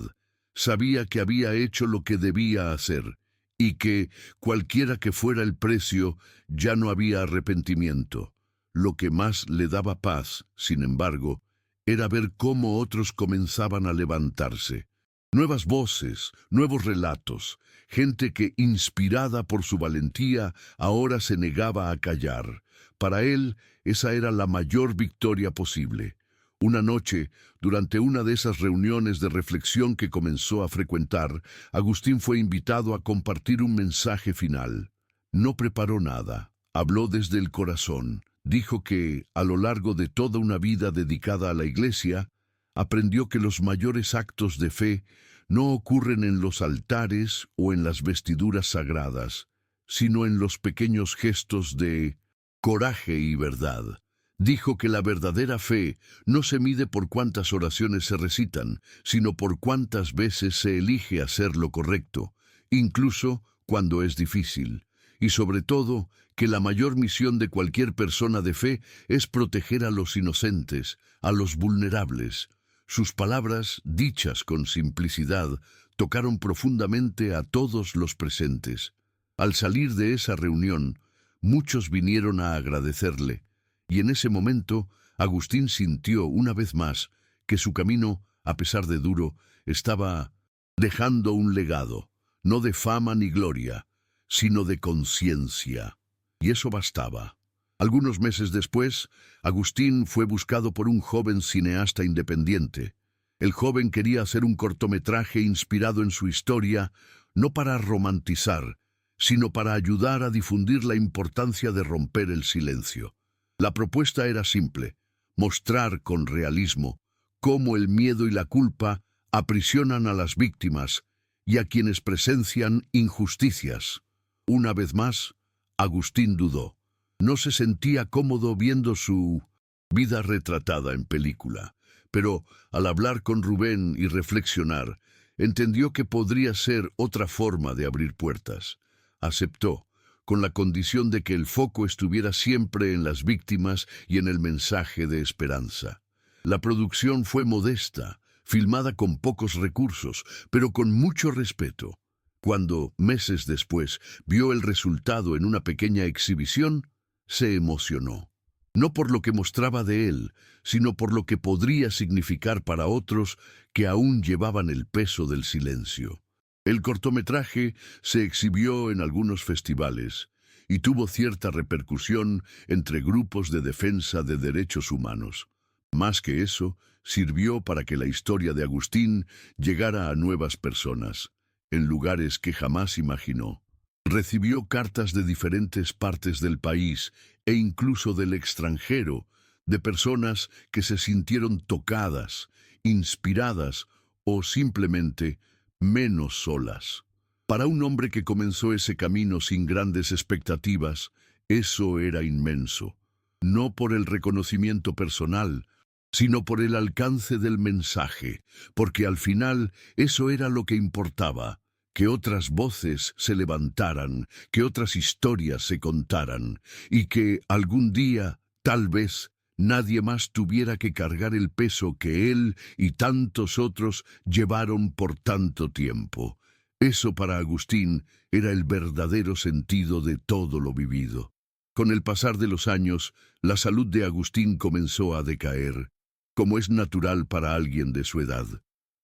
Sabía que había hecho lo que debía hacer, y que, cualquiera que fuera el precio, ya no había arrepentimiento. Lo que más le daba paz, sin embargo, era ver cómo otros comenzaban a levantarse. Nuevas voces, nuevos relatos, gente que, inspirada por su valentía, ahora se negaba a callar. Para él, esa era la mayor victoria posible. Una noche, durante una de esas reuniones de reflexión que comenzó a frecuentar, Agustín fue invitado a compartir un mensaje final. No preparó nada, habló desde el corazón. Dijo que, a lo largo de toda una vida dedicada a la Iglesia, aprendió que los mayores actos de fe no ocurren en los altares o en las vestiduras sagradas, sino en los pequeños gestos de coraje y verdad. Dijo que la verdadera fe no se mide por cuántas oraciones se recitan, sino por cuántas veces se elige hacer lo correcto, incluso cuando es difícil. Y sobre todo, que la mayor misión de cualquier persona de fe es proteger a los inocentes, a los vulnerables. Sus palabras, dichas con simplicidad, tocaron profundamente a todos los presentes. Al salir de esa reunión, muchos vinieron a agradecerle, y en ese momento Agustín sintió una vez más que su camino, a pesar de duro, estaba dejando un legado, no de fama ni gloria, sino de conciencia. Y eso bastaba. Algunos meses después, Agustín fue buscado por un joven cineasta independiente. El joven quería hacer un cortometraje inspirado en su historia, no para romantizar, sino para ayudar a difundir la importancia de romper el silencio. La propuesta era simple: mostrar con realismo cómo el miedo y la culpa aprisionan a las víctimas y a quienes presencian injusticias. Una vez más, Agustín dudó. No se sentía cómodo viendo su vida retratada en película, Pero al hablar con Rubén y reflexionar, entendió que podría ser otra forma de abrir puertas. Aceptó, con la condición de que el foco estuviera siempre en las víctimas y en el mensaje de esperanza. La producción fue modesta, filmada con pocos recursos, pero con mucho respeto. Cuando, meses después, vio el resultado en una pequeña exhibición, se emocionó. No por lo que mostraba de él, sino por lo que podría significar para otros que aún llevaban el peso del silencio. El cortometraje se exhibió en algunos festivales y tuvo cierta repercusión entre grupos de defensa de derechos humanos. Más que eso, sirvió para que la historia de Agustín llegara a nuevas personas, en lugares que jamás imaginó. Recibió cartas de diferentes partes del país e incluso del extranjero, de personas que se sintieron tocadas, inspiradas o simplemente menos solas. Para un hombre que comenzó ese camino sin grandes expectativas, eso era inmenso. No por el reconocimiento personal, sino por el alcance del mensaje, porque al final eso era lo que importaba, que otras voces se levantaran, que otras historias se contaran, y que algún día, tal vez, nadie más tuviera que cargar el peso que él y tantos otros llevaron por tanto tiempo. Eso para Agustín era el verdadero sentido de todo lo vivido. Con el pasar de los años, la salud de Agustín comenzó a decaer, como es natural para alguien de su edad.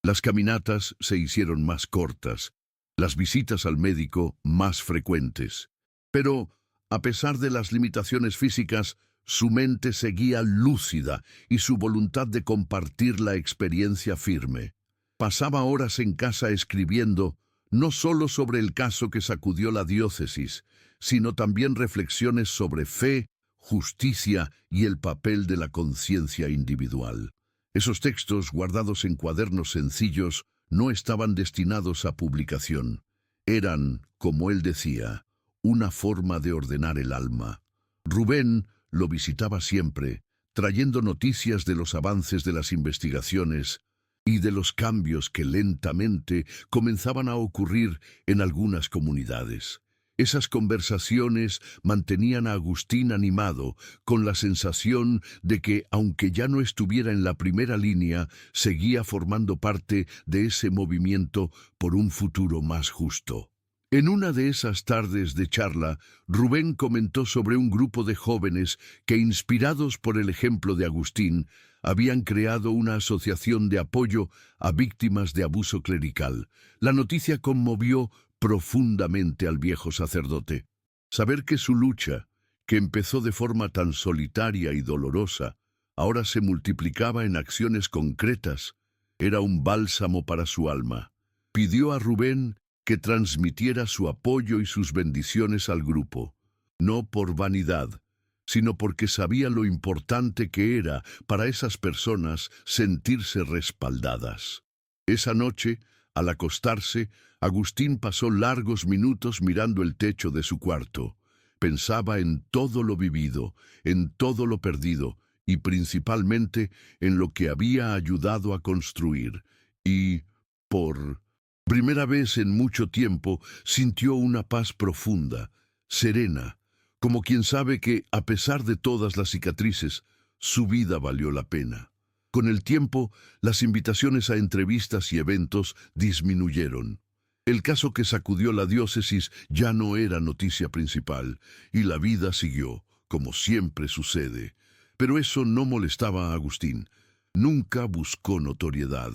Las caminatas se hicieron más cortas, las visitas al médico más frecuentes. Pero, a pesar de las limitaciones físicas, su mente seguía lúcida y su voluntad de compartir la experiencia firme. Pasaba horas en casa escribiendo, no solo sobre el caso que sacudió la diócesis, sino también reflexiones sobre fe, justicia y el papel de la conciencia individual. Esos textos, guardados en cuadernos sencillos, no estaban destinados a publicación. Eran, como él decía, una forma de ordenar el alma. Rubén lo visitaba siempre, trayendo noticias de los avances de las investigaciones y de los cambios que lentamente comenzaban a ocurrir en algunas comunidades. Esas conversaciones mantenían a Agustín animado, con la sensación de que, aunque ya no estuviera en la primera línea, seguía formando parte de ese movimiento por un futuro más justo. En una de esas tardes de charla, Rubén comentó sobre un grupo de jóvenes que, inspirados por el ejemplo de Agustín, habían creado una asociación de apoyo a víctimas de abuso clerical. La noticia conmovió profundamente al viejo sacerdote. Saber que su lucha, que empezó de forma tan solitaria y dolorosa, ahora se multiplicaba en acciones concretas, era un bálsamo para su alma. Pidió a Rubén que transmitiera su apoyo y sus bendiciones al grupo, no por vanidad, sino porque sabía lo importante que era para esas personas sentirse respaldadas. Esa noche, al acostarse, Agustín pasó largos minutos mirando el techo de su cuarto. Pensaba en todo lo vivido, en todo lo perdido y principalmente en lo que había ayudado a construir. Y, por primera vez en mucho tiempo, sintió una paz profunda, serena, como quien sabe que, a pesar de todas las cicatrices, su vida valió la pena. Con el tiempo, las invitaciones a entrevistas y eventos disminuyeron. El caso que sacudió la diócesis ya no era noticia principal, y la vida siguió, como siempre sucede. Pero eso no molestaba a Agustín. Nunca buscó notoriedad.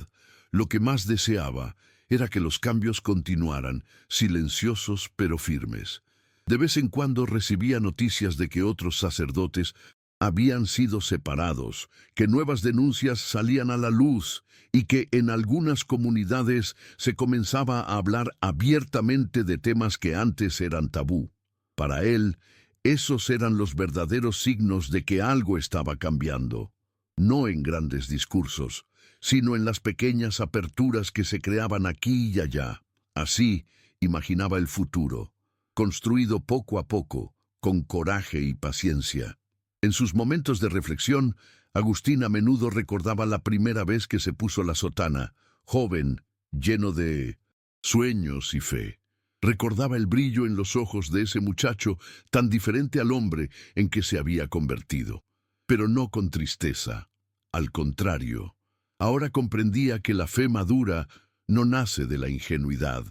Lo que más deseaba era que los cambios continuaran, silenciosos pero firmes. De vez en cuando recibía noticias de que otros sacerdotes habían sido separados, que nuevas denuncias salían a la luz y que en algunas comunidades se comenzaba a hablar abiertamente de temas que antes eran tabú. Para él, esos eran los verdaderos signos de que algo estaba cambiando, no en grandes discursos, sino en las pequeñas aperturas que se creaban aquí y allá. Así imaginaba el futuro, construido poco a poco, con coraje y paciencia. En sus momentos de reflexión, Agustín a menudo recordaba la primera vez que se puso la sotana, joven, lleno de sueños y fe. Recordaba el brillo en los ojos de ese muchacho tan diferente al hombre en que se había convertido. Pero no con tristeza. Al contrario, ahora comprendía que la fe madura no nace de la ingenuidad,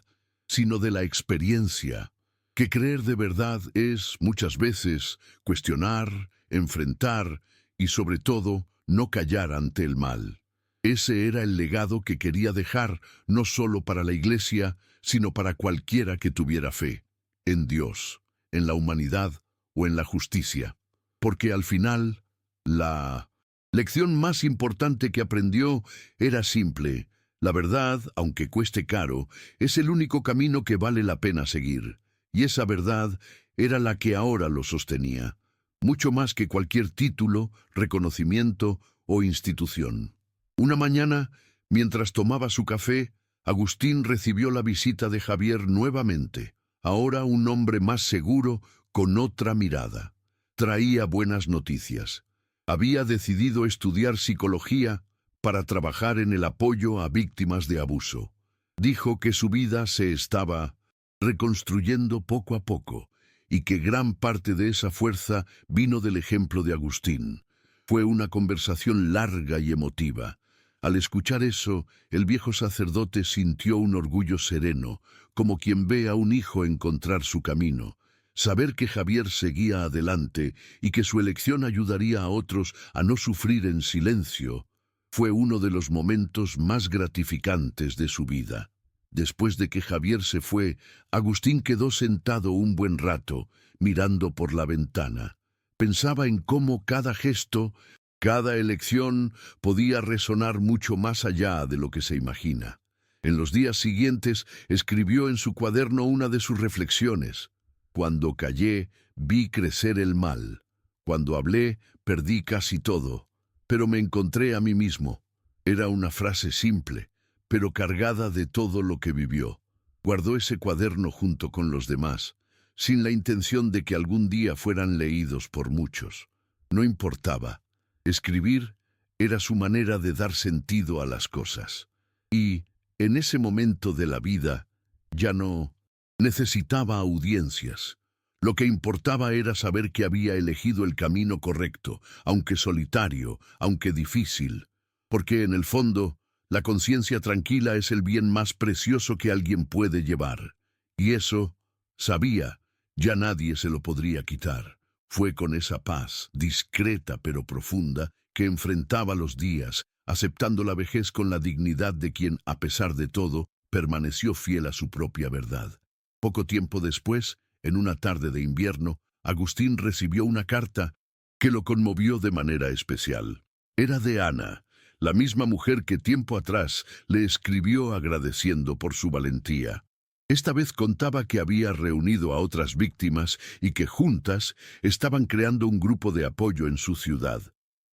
sino de la experiencia, que creer de verdad es, muchas veces, cuestionar, enfrentar y, sobre todo, no callar ante el mal. Ese era el legado que quería dejar, no solo para la Iglesia, sino para cualquiera que tuviera fe, en Dios, en la humanidad o en la justicia. Porque al final, la lección más importante que aprendió era simple. La verdad, aunque cueste caro, es el único camino que vale la pena seguir. Y esa verdad era la que ahora lo sostenía, mucho más que cualquier título, reconocimiento o institución. Una mañana, mientras tomaba su café, Agustín recibió la visita de Javier nuevamente, ahora un hombre más seguro, con otra mirada. Traía buenas noticias. Había decidido estudiar psicología para trabajar en el apoyo a víctimas de abuso. Dijo que su vida se estaba reconstruyendo poco a poco y que gran parte de esa fuerza vino del ejemplo de Agustín. Fue una conversación larga y emotiva. Al escuchar eso, el viejo sacerdote sintió un orgullo sereno, como quien ve a un hijo encontrar su camino. Saber que Javier seguía adelante y que su elección ayudaría a otros a no sufrir en silencio, fue uno de los momentos más gratificantes de su vida. Después de que Javier se fue, Agustín quedó sentado un buen rato, mirando por la ventana. Pensaba en cómo cada gesto, cada elección podía resonar mucho más allá de lo que se imagina. En los días siguientes escribió en su cuaderno una de sus reflexiones. Cuando callé, vi crecer el mal. Cuando hablé, perdí casi todo. Pero me encontré a mí mismo. Era una frase simple, pero cargada de todo lo que vivió. Guardó ese cuaderno junto con los demás, sin la intención de que algún día fueran leídos por muchos. No importaba. Escribir era su manera de dar sentido a las cosas. Y, en ese momento de la vida, ya no necesitaba audiencias. Lo que importaba era saber que había elegido el camino correcto, aunque solitario, aunque difícil. Porque, en el fondo, la conciencia tranquila es el bien más precioso que alguien puede llevar. Y eso, sabía, ya nadie se lo podría quitar. Fue con esa paz, discreta pero profunda, que enfrentaba los días, aceptando la vejez con la dignidad de quien, a pesar de todo, permaneció fiel a su propia verdad. Poco tiempo después, en una tarde de invierno, Agustín recibió una carta que lo conmovió de manera especial. Era de Ana, la misma mujer que tiempo atrás le escribió agradeciendo por su valentía. Esta vez contaba que había reunido a otras víctimas y que juntas estaban creando un grupo de apoyo en su ciudad.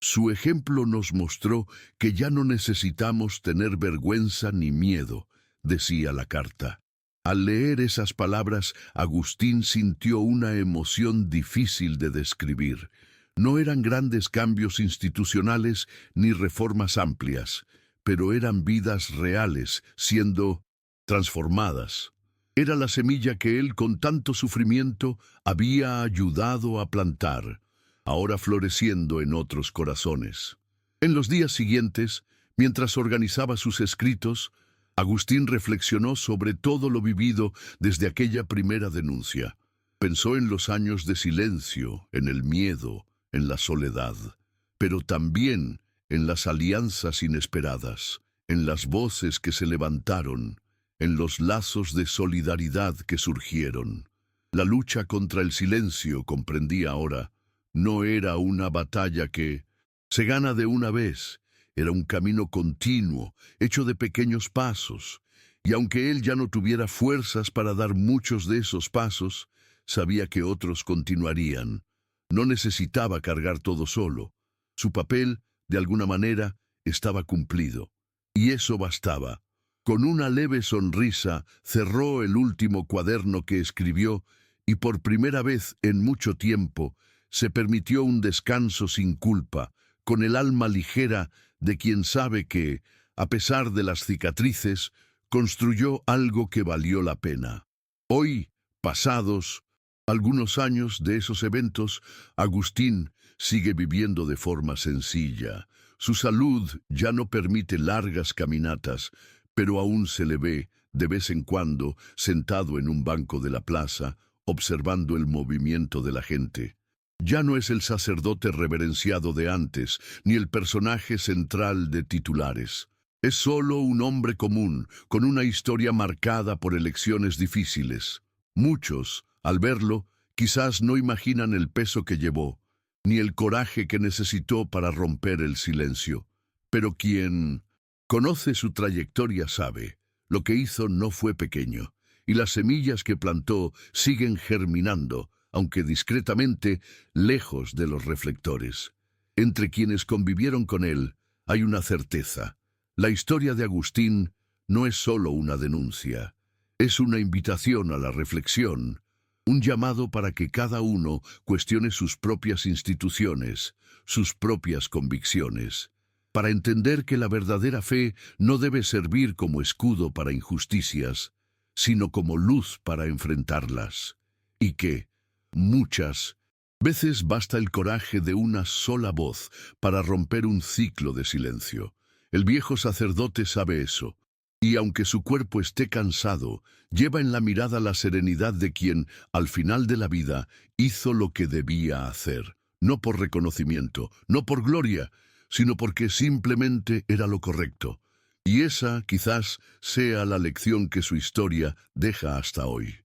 Su ejemplo nos mostró que ya no necesitamos tener vergüenza ni miedo, decía la carta. Al leer esas palabras, Agustín sintió una emoción difícil de describir. No eran grandes cambios institucionales ni reformas amplias, pero eran vidas reales, siendo transformadas. Era la semilla que él, con tanto sufrimiento, había ayudado a plantar, ahora floreciendo en otros corazones. En los días siguientes, mientras organizaba sus escritos, Agustín reflexionó sobre todo lo vivido desde aquella primera denuncia. Pensó en los años de silencio, en el miedo, en la soledad, pero también en las alianzas inesperadas, en las voces que se levantaron, en los lazos de solidaridad que surgieron. La lucha contra el silencio, comprendía ahora, no era una batalla que se gana de una vez, era un camino continuo, hecho de pequeños pasos, y aunque él ya no tuviera fuerzas para dar muchos de esos pasos, sabía que otros continuarían. No necesitaba cargar todo solo. Su papel, de alguna manera, estaba cumplido. Y eso bastaba. Con una leve sonrisa, cerró el último cuaderno que escribió y por primera vez en mucho tiempo se permitió un descanso sin culpa, con el alma ligera de quien sabe que, a pesar de las cicatrices, construyó algo que valió la pena. Hoy, pasados algunos años de esos eventos, Agustín sigue viviendo de forma sencilla. Su salud ya no permite largas caminatas, pero aún se le ve, de vez en cuando, sentado en un banco de la plaza, observando el movimiento de la gente. Ya no es el sacerdote reverenciado de antes, ni el personaje central de titulares. Es solo un hombre común, con una historia marcada por elecciones difíciles. Muchos, al verlo, quizás no imaginan el peso que llevó, ni el coraje que necesitó para romper el silencio. Pero quien conoce su trayectoria sabe, lo que hizo no fue pequeño, y las semillas que plantó siguen germinando, aunque discretamente, lejos de los reflectores. Entre quienes convivieron con él, hay una certeza. La historia de Agustín no es solo una denuncia, es una invitación a la reflexión, un llamado para que cada uno cuestione sus propias instituciones, sus propias convicciones, para entender que la verdadera fe no debe servir como escudo para injusticias, sino como luz para enfrentarlas, y que, muchas veces basta el coraje de una sola voz para romper un ciclo de silencio. El viejo sacerdote sabe eso, y aunque su cuerpo esté cansado, lleva en la mirada la serenidad de quien, al final de la vida, hizo lo que debía hacer, no por reconocimiento, no por gloria, sino porque simplemente era lo correcto. Y esa, quizás, sea la lección que su historia deja hasta hoy.